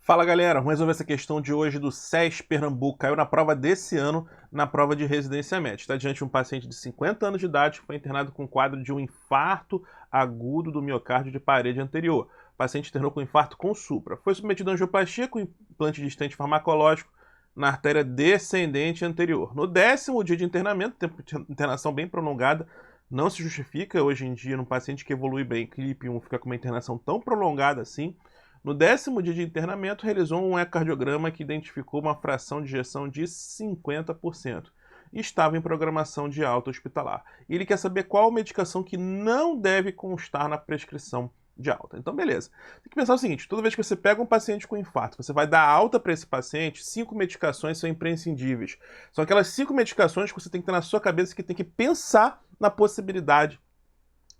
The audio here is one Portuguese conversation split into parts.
Fala galera, vamos resolver essa questão de hoje do SES Pernambuco. Caiu na prova desse ano, na prova de residência médica. Está diante de um paciente de 50 anos de idade que foi internado com quadro de um infarto agudo do miocárdio de parede anterior. O paciente internou com infarto com supra. Foi submetido a angioplastia com implante de estente farmacológico na artéria descendente anterior. No 10º dia de internamento, tempo de internação bem prolongada, não se justifica hoje em dia num paciente que evolui bem, CLIP 1, fica com uma internação tão prolongada assim. No 10º dia de internamento, realizou um ecocardiograma que identificou uma fração de ejeção de 50% e estava em programação de alta hospitalar. E ele quer saber qual medicação que não deve constar na prescrição de alta. Então, beleza. Tem que pensar o seguinte, toda vez que você pega um paciente com infarto, você vai dar alta para esse paciente, 5 medicações são imprescindíveis. São aquelas 5 medicações que você tem que ter na sua cabeça, que tem que pensar na possibilidade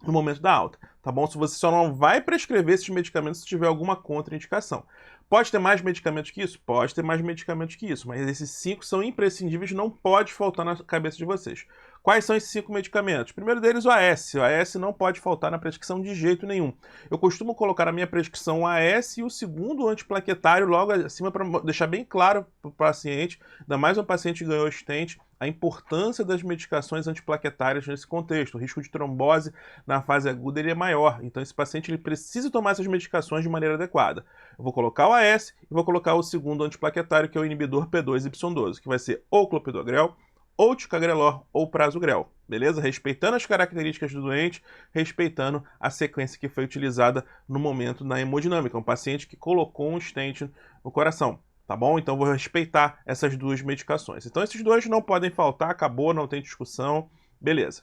no momento da alta, tá bom? Se você só não vai prescrever esses medicamentos se tiver alguma contraindicação. Pode ter mais medicamentos que isso? Pode ter mais medicamentos que isso, mas esses 5 são imprescindíveis, não pode faltar na cabeça de vocês. Quais são esses 5 medicamentos? O primeiro deles, o AS. O AS não pode faltar na prescrição de jeito nenhum. Eu costumo colocar na minha prescrição o AS e o segundo antiplaquetário logo acima para deixar bem claro para o paciente, ainda mais um paciente que ganhou stent, a importância das medicações antiplaquetárias nesse contexto. O risco de trombose na fase aguda ele é maior, então esse paciente ele precisa tomar essas medicações de maneira adequada. Eu vou colocar o AS e vou colocar o segundo antiplaquetário, que é o inibidor P2Y12, que vai ser ou clopidogrel, ou ticagrelor, ou prasugrel, beleza? Respeitando as características do doente, respeitando a sequência que foi utilizada no momento da hemodinâmica, um paciente que colocou um stent no coração. Tá bom? Então vou respeitar essas duas medicações. Então esses dois não podem faltar, acabou, não tem discussão, beleza.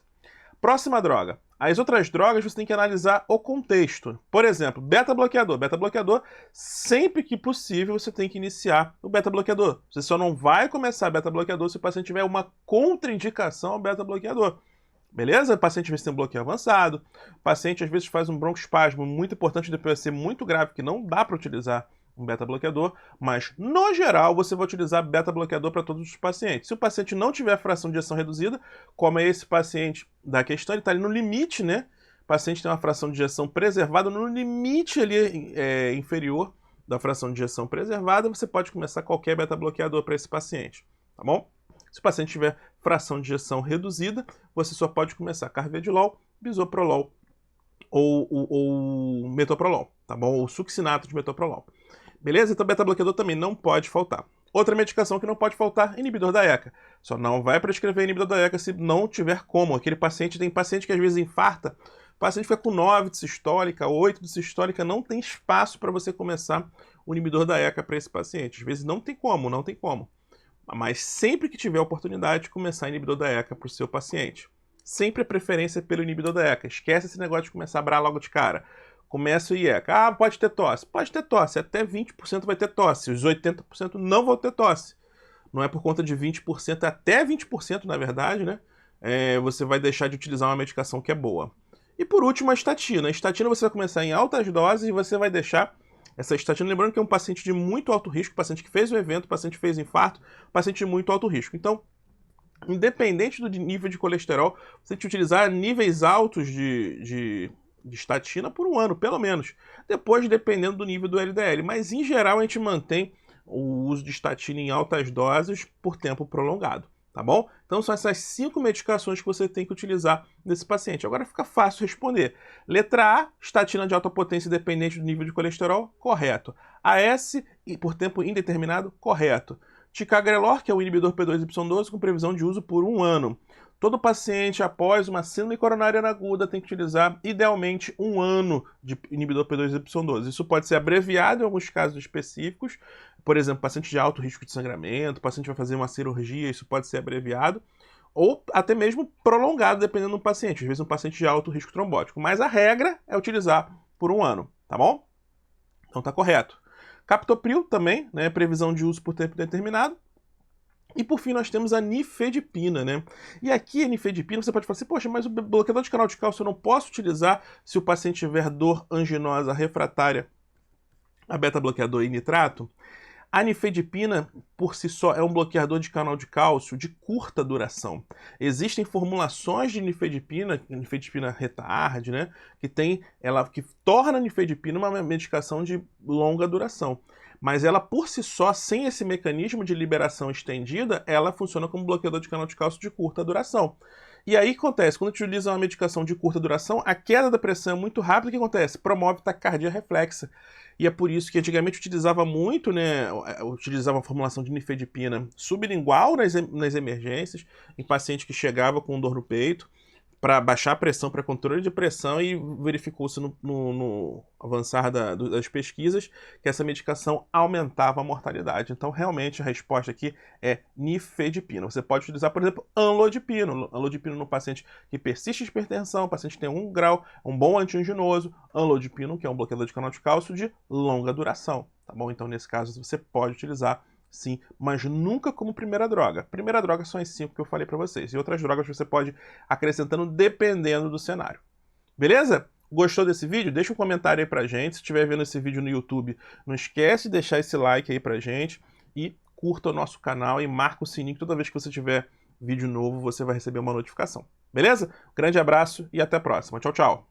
Próxima droga. As outras drogas você tem que analisar o contexto. Por exemplo, beta-bloqueador. Beta-bloqueador, sempre que possível, você tem que iniciar o beta-bloqueador. Você só não vai começar beta-bloqueador se o paciente tiver uma contraindicação ao beta-bloqueador. Beleza? O paciente às vezes tem um bloqueio avançado, o paciente às vezes faz um broncoespasmo muito importante, depois ser muito grave, que não dá para utilizar um beta-bloqueador, mas, no geral, você vai utilizar beta-bloqueador para todos os pacientes. Se o paciente não tiver fração de ejeção reduzida, como é esse paciente da questão, ele está ali no limite, né? O paciente tem uma fração de ejeção preservada no limite ali, inferior da fração de ejeção preservada, você pode começar qualquer beta-bloqueador para esse paciente, tá bom? Se o paciente tiver fração de ejeção reduzida, você só pode começar carvedilol, bisoprolol ou metoprolol, tá bom? Ou succinato de metoprolol. Beleza? Então beta-bloqueador também não pode faltar. Outra medicação que não pode faltar, inibidor da ECA. Só não vai prescrever inibidor da ECA se não tiver como. Aquele paciente, tem paciente que às vezes infarta, o paciente fica com 9 de sistólica, 8 de sistólica, não tem espaço para você começar o inibidor da ECA para esse paciente. Às vezes não tem como, não tem como. Mas sempre que tiver a oportunidade de começar inibidor da ECA para o seu paciente. Sempre a preferência pelo inibidor da ECA. Esquece esse negócio de começar a brar logo de cara. Começa o IECA. Ah, pode ter tosse. Pode ter tosse. Até 20% vai ter tosse. Os 80% não vão ter tosse. Não é por conta de 20%, até 20%, na verdade, né? Você vai deixar de utilizar uma medicação que é boa. E por último, a estatina. A estatina você vai começar em altas doses e você vai deixar essa estatina, lembrando que é um paciente de muito alto risco, paciente que fez o evento, paciente que fez infarto, paciente de muito alto risco. Então, independente do nível de colesterol, você tem que utilizar níveis altos de estatina por um ano, pelo menos. Depois, dependendo do nível do LDL. Mas, em geral, a gente mantém o uso de estatina em altas doses por tempo prolongado, tá bom? Então, são essas 5 medicações que você tem que utilizar nesse paciente. Agora fica fácil responder. Letra A, estatina de alta potência independente do nível de colesterol, correto. AS, por tempo indeterminado, correto. Ticagrelor, que é o inibidor P2Y12, com previsão de uso por um ano. Todo paciente, após uma síndrome coronária aguda, tem que utilizar, idealmente, um ano de inibidor P2Y12. Isso pode ser abreviado em alguns casos específicos. Por exemplo, paciente de alto risco de sangramento, paciente vai fazer uma cirurgia, isso pode ser abreviado. Ou até mesmo prolongado, dependendo do paciente. Às vezes, um paciente de alto risco trombótico. Mas a regra é utilizar por um ano, tá bom? Então tá correto. Captopril também, né? Previsão de uso por tempo determinado. E por fim nós temos a nifedipina, né? E aqui a nifedipina, você pode falar assim, poxa, mas o bloqueador de canal de cálcio eu não posso utilizar se o paciente tiver dor anginosa refratária a beta-bloqueador e nitrato? A nifedipina, por si só, é um bloqueador de canal de cálcio de curta duração. Existem formulações de nifedipina retard, né, que torna a nifedipina uma medicação de longa duração. Mas ela, por si só, sem esse mecanismo de liberação estendida, ela funciona como bloqueador de canal de cálcio de curta duração. E aí o que acontece? Quando a gente utiliza uma medicação de curta duração, a queda da pressão é muito rápida. O que acontece? Promove taquicardia reflexa. E é por isso que antigamente utilizava muito, né? Utilizava a formulação de nifedipina sublingual nas emergências, em paciente que chegava com dor no peito, para baixar a pressão, para controle de pressão, e verificou-se no avançar das pesquisas que essa medicação aumentava a mortalidade. Então, realmente, a resposta aqui é nifedipina. Você pode utilizar, por exemplo, amlodipino. Amlodipino no paciente que persiste de hipertensão, paciente que tem 1 grau, um bom antianginoso. Amlodipino, que é um bloqueador de canal de cálcio de longa duração. Tá bom? Então, nesse caso, você pode utilizar, sim, mas nunca como primeira droga. Primeira droga são as 5 que eu falei para vocês. E outras drogas você pode ir acrescentando dependendo do cenário. Beleza? Gostou desse vídeo? Deixa um comentário aí pra gente. Se estiver vendo esse vídeo no YouTube, não esquece de deixar esse like aí pra gente. E curta o nosso canal e marca o sininho. Toda vez que você tiver vídeo novo, você vai receber uma notificação. Beleza? Grande abraço e até a próxima. Tchau, tchau.